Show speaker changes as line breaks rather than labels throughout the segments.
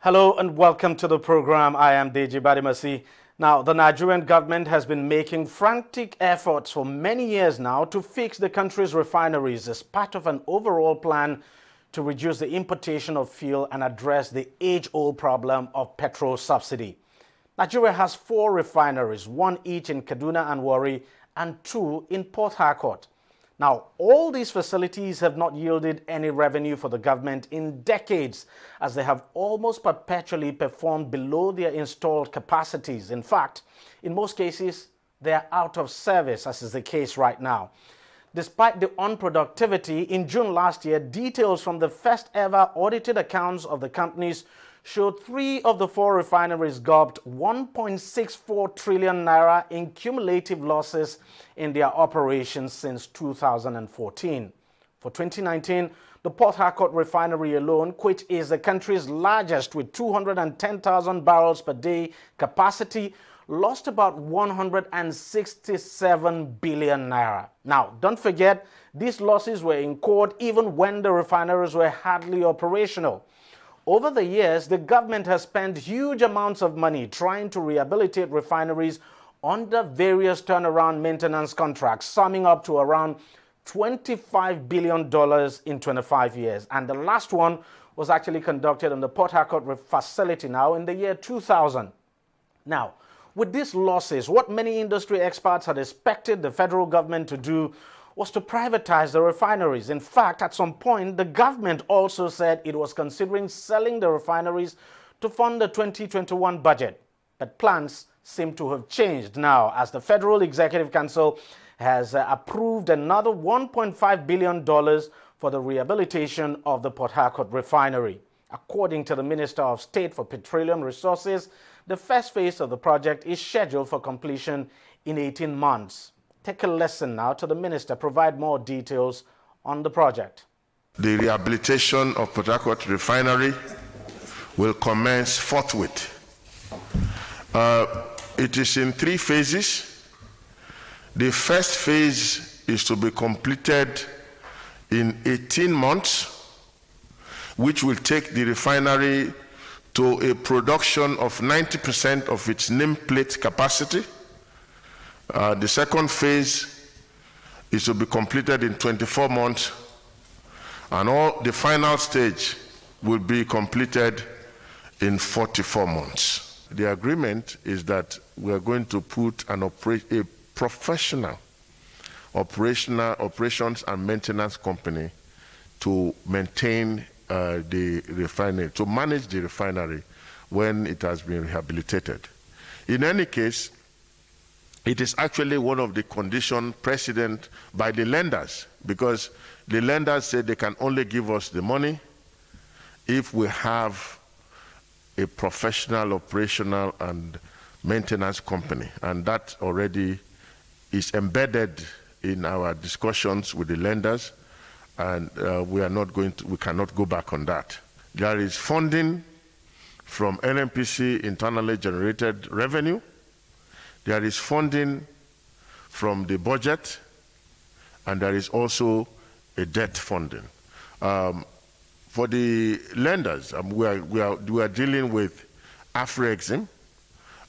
Hello and welcome to the program. I am Deji360. Now, the Nigerian government has been making frantic efforts for many years now to fix the country's refineries as part of an overall plan to reduce the importation of fuel and address the age-old problem of petrol subsidy. Nigeria has 4 refineries, 1 each in Kaduna and Warri and 2 in Port Harcourt. Now, all these facilities have not yielded any revenue for the government in decades, as they have almost perpetually performed below their installed capacities. In fact, in most cases, they are out of service, as is the case right now. Despite the unproductivity, in June last year, details from the first ever audited accounts of the companies showed 3 of the 4 refineries gulped 1.64 trillion naira in cumulative losses in their operations since 2014. For 2019, the Port Harcourt Refinery alone, which is the country's largest with 210,000 barrels per day capacity, lost about 167 billion naira. Now, don't forget, these losses were incurred even when the refineries were hardly operational. Over the years, the government has spent huge amounts of money trying to rehabilitate refineries under various turnaround maintenance contracts, summing up to around $25 billion in 25 years. And the last one was actually conducted on the Port Harcourt facility now in the year 2000. Now, with these losses, what many industry experts had expected the federal government to do was to privatize the refineries. In fact, at some point, the government also said it was considering selling the refineries to fund the 2021 budget. But plans seem to have changed now, as the Federal Executive Council has approved another $1.5 billion for the rehabilitation of the Port Harcourt Refinery. According to the Minister of State for Petroleum Resources, the first phase of the project is scheduled for completion in 18 months. Take a listen now to the minister provide more details on the project.
The rehabilitation of Port Harcourt Refinery will commence forthwith. It is in 3 phases. The first phase is to be completed in 18 months, which will take the refinery to a production of 90% of its nameplate capacity. The second phase is to be completed in 24 months, and the final stage will be completed in 44 months. The agreement is that we are going to put a professional operations and maintenance company to maintain the refinery, to manage the refinery when it has been rehabilitated. In any case, it is actually one of the conditions precedent by the lenders, because the lenders say they can only give us the money if we have a professional operational and maintenance company, and that already is embedded in our discussions with the lenders, and we cannot go back on that. There is funding from NNPC internally generated revenue. There is funding from the budget, and there is also a debt funding. For the lenders, we are dealing with Afrexim,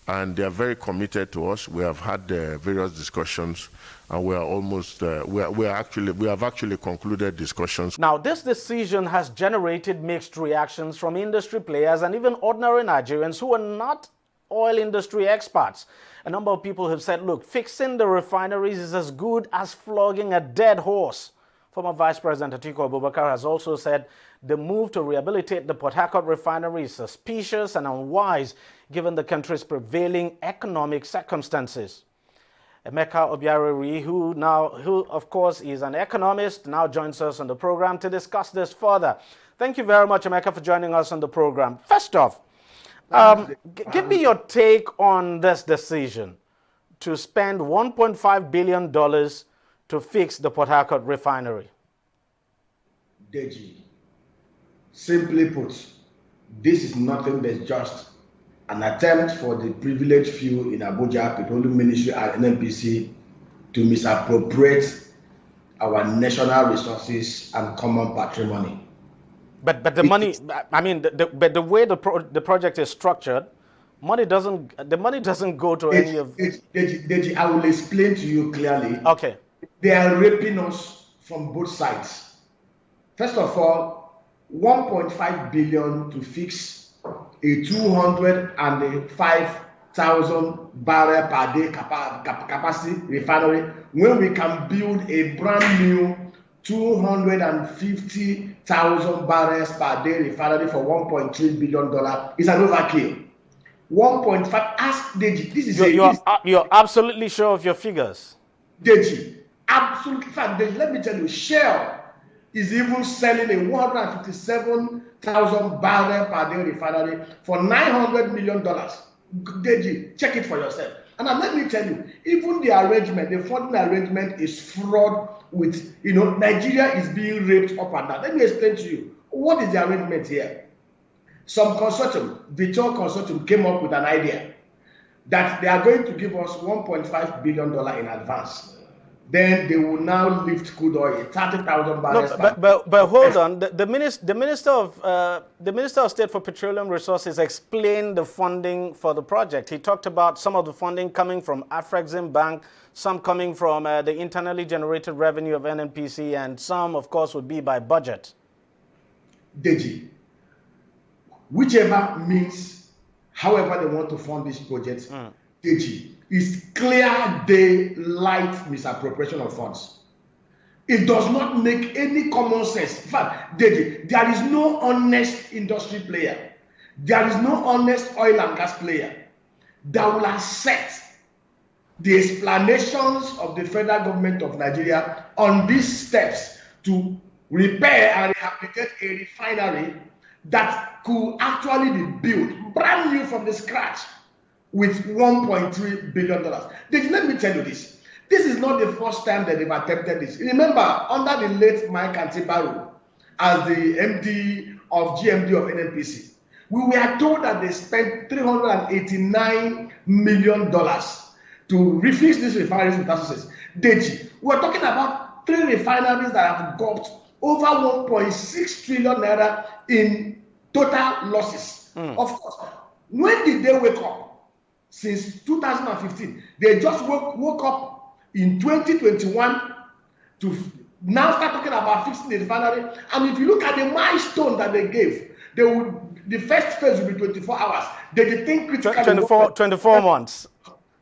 and they are very committed to us. We have had various discussions, and we are almost we have actually concluded discussions.
Now, this decision has generated mixed reactions from industry players and even ordinary Nigerians who are not oil industry experts. A number of people have said, look, fixing the refineries is as good as flogging a dead horse. Former Vice President Atiku Abubakar has also said the move to rehabilitate the Port Harcourt Refinery is suspicious and unwise given the country's prevailing economic circumstances. Emeka Obiareri, who of course is an economist, now joins us on the program to discuss this further. Thank you very much, Emeka, for joining us on the program. First off, give me your take on this decision to spend $1.5 billion to fix the Port Harcourt Refinery.
Deji, simply put, this is nothing but just an attempt for the privileged few in Abuja, Petroleum Ministry and NNPC to misappropriate our national resources and common patrimony.
But the
It
money,
is.
I mean, but the way the project is structured, the money doesn't go to any of.
Deji, I will explain to you clearly.
Okay.
They are raping us from both sides. First of all, 1.5 billion to fix a 205,000 barrel per day capacity refinery when we can build a brand new 250,000 barrels per day refinery for $1.3 billion is an overkill. 1.5. Ask Deji. This is
You're absolutely sure of your figures.
Deji. Absolutely. In fact, Deji, let me tell you, Shell is even selling a 157,000 barrel per day refinery for $900 million. Deji, check it for yourself. And let me tell you, even the arrangement, the funding arrangement is fraud with, Nigeria is being raped up and down. Let me explain to you. What is the arrangement here? Some consortium, Vitor Consortium, came up with an idea that they are going to give us $1.5 billion in advance. Then they will now lift crude oil, 30,000 barrels.
No, but hold on. The minister of State for Petroleum Resources explained the funding for the project. He talked about some of the funding coming from Afrexim Bank, some coming from the internally generated revenue of NNPC, and some, of course, would be by budget.
Deji, whichever means, however they want to fund this project, Deji, is clear daylight misappropriation of funds. It does not make any common sense. In fact, Deji, there is no honest industry player. There is no honest oil and gas player that will accept the explanations of the federal government of Nigeria on these steps to repair and rehabilitate a refinery that could actually be built brand new from the scratch with $1.3 billion. Let me tell you this. This is not the first time that they've attempted this. Remember, under the late Mike Antibaru, as the MD of GMD of NNPC, we were told that they spent $389 million to refix these refineries with associates. Deji, we're talking about 3 refineries that have got over 1.6 trillion naira in total losses. Of course, when did they wake up? Since 2015, they just woke up in 2021 to now start talking about fixing the refinery. And if you look at the milestone that they gave, the first phase will be 24 hours. They think critically
24 months.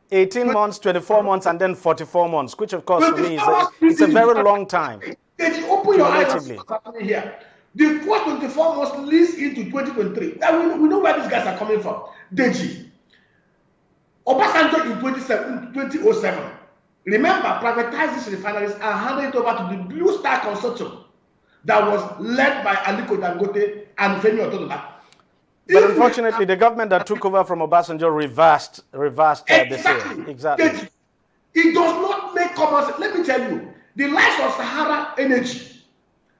18 months, 24 months, and then 44 months, which of course for me it's a very long time.
Did you open your eyes and see what's happening here? The first 24 months leads into 2023. We know where these guys are coming from. Deji. Obasanjo in 2007. Remember, privatized these refineries and handed it over to the Blue Star Consortium that was led by Aliko Dangote and Femi Otodola.
But unfortunately, the government that took over from Obasanjo reversed
exactly.
Exactly.
It does not make common sense. Let me tell you, the likes of Sahara Energy,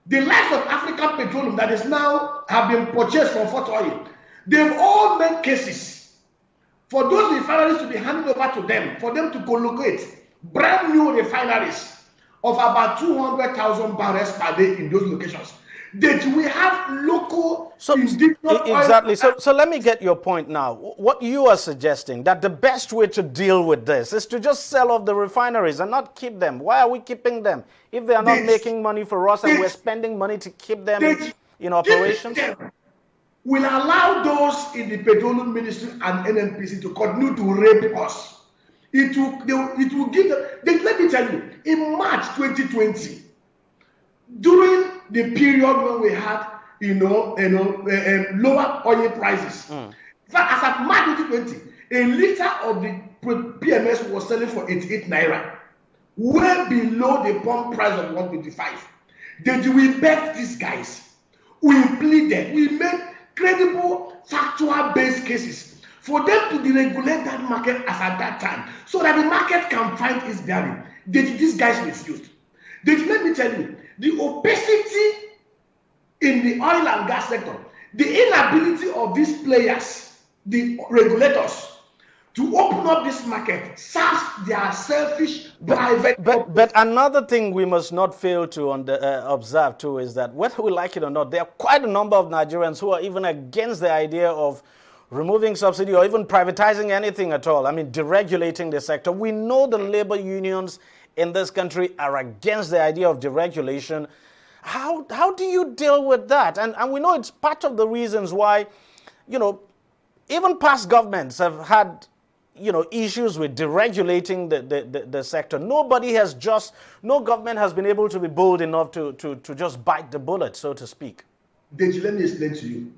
the likes of African Petroleum that is now have been purchased from Fort Oil, they've all made cases for those refineries to be handed over to them, for them to co-locate brand new refineries of about 200,000 barrels per day in those locations. That we have local
exactly. So let me get your point now. What you are suggesting, that the best way to deal with this is to just sell off the refineries and not keep them. Why are we keeping them if they are not making money for us and we're spending money to keep them in operations?
Will allow those in the petroleum ministry and NNPC to continue to rape us. It will give them. Let me tell you, in March 2020, during the period when we had lower oil prices, in fact, as at March 2020, a liter of the PMS was selling for 88 naira, way below the pump price of 125. We begged these guys, we pleaded, we made credible, factual-based cases for them to deregulate that market as at that time, so that the market can find its bearing. These guys refused. Let me tell you, the opacity in the oil and gas sector, the inability of these players, the regulators, to open up this market serves their selfish private purpose.
But another thing we must not fail to observe too is that whether we like it or not, there are quite a number of Nigerians who are even against the idea of removing subsidy or even privatizing anything at all. I mean, deregulating the sector. We know the labor unions in this country are against the idea of deregulation. How do you deal with that? And we know it's part of the reasons why, you know, even past governments have had, you know, issues with deregulating the sector. No government has been able to be bold enough to just bite the bullet, so to speak.
Deji, let me explain to you.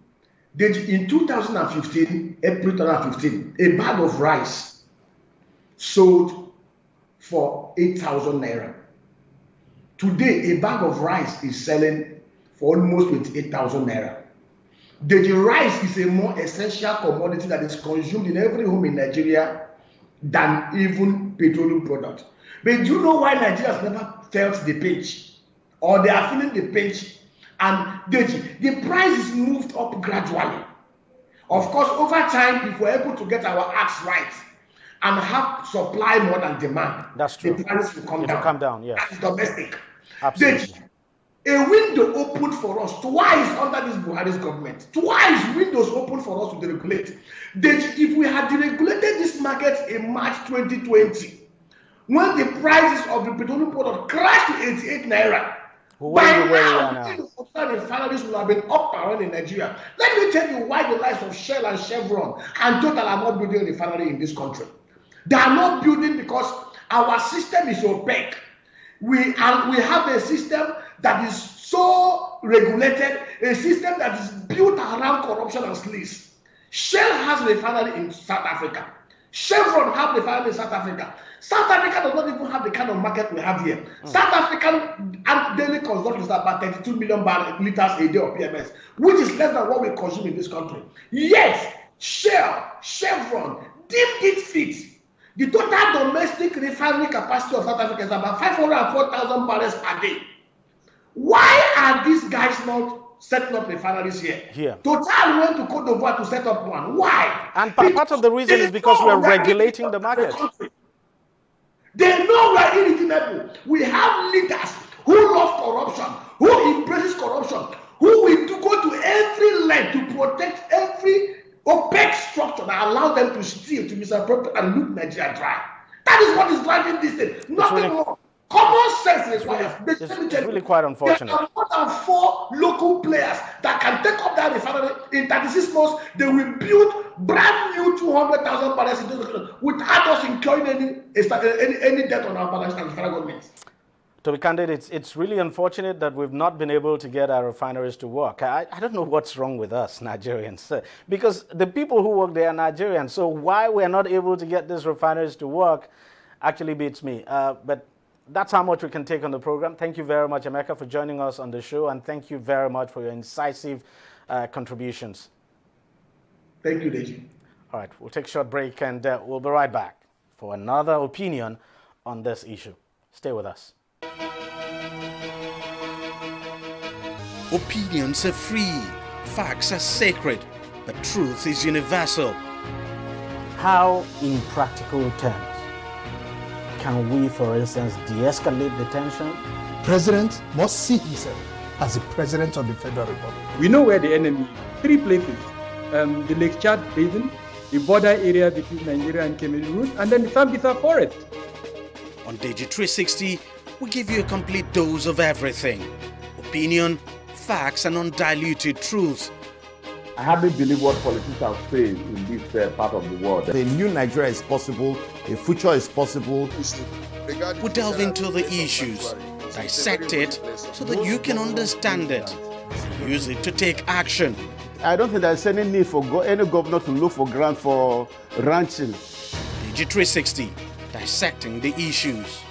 Deji, in 2015, April 2015, a bag of rice sold for 8,000 naira. Today, a bag of rice is selling for almost 28,000 naira. The rice is a more essential commodity that is consumed in every home in Nigeria than even petroleum product. But do you know why Nigerians never felt the pinch? Or they are feeling the pinch? And the price is moved up gradually. Of course, over time, if we're able to get our acts right and have supply more than demand,
that's true.
The price will come down.
It will come down, yes.
That's domestic.
Absolutely.
A window opened for us twice under this Buhari's government. Twice windows opened for us to deregulate. If we had deregulated this market in March 2020, when the prices of the petroleum product crashed to 88 naira, by now, the refineries will have been up and running in Nigeria. Let me tell you why the likes of Shell and Chevron and Total are not building a refinery in this country. They are not building because our system is opaque. We have a system that is so regulated, a system that is built around corruption and sleaze. Shell has a refinery in South Africa. Chevron have a refinery in South Africa. South Africa does not even have the kind of market we have here. South African daily consumption is about 32 million liters a day of PMS, which is less than what we consume in this country. Yet, Shell, Chevron deemed it fit. The total domestic refinery capacity of South Africa is about 504,000 barrels per day. Why are these guys not setting up refineries here? Total went to Cote d'Ivoire to set up one. Why?
And part of the reason is because we are regulating the market.
They know we are irredeemable. We have leaders who love corruption, who embraces corruption, who will go to every length to protect every opaque structure that allows them to steal, to misappropriate, and loot Nigeria dry. That is what is driving this thing. Nothing more. Common sense is why
it's really quite unfortunate.
There are more than 4 local players that can take up that refinery in 36 months. They will build brand new 200,000 barrels into the country without us incurring any debt on our balance and federal government.
To be candid, it's really unfortunate that we've not been able to get our refineries to work. I don't know what's wrong with us Nigerians, because the people who work there are Nigerians. So why we're not able to get these refineries to work actually beats me. But that's how much we can take on the program. Thank you very much, Emeka, for joining us on the show, and thank you very much for your incisive contributions.
Thank you, Deji.
All right, we'll take a short break, and we'll be right back for another opinion on this issue. Stay with us. Opinions are free, facts are sacred, but truth is universal. How, in practical terms, can we, for instance, de-escalate the tension?
President must see himself as the President of the Federal Republic.
We know where the enemy is. 3 places. The Lake Chad Basin, the border area between Nigeria and Cameroon, and then the Sambisa Forest.
On Deji360, we give you a complete dose of everything. Opinion, facts, and undiluted truth.
I hardly believe what politicians say in this part of the world.
A new Nigeria is possible, a future is possible.
We delve into the issues, dissect it so that you can understand it, use it to take action.
I don't think there's any need for any governor to look for grant for ranching.
Deji360, dissecting the issues.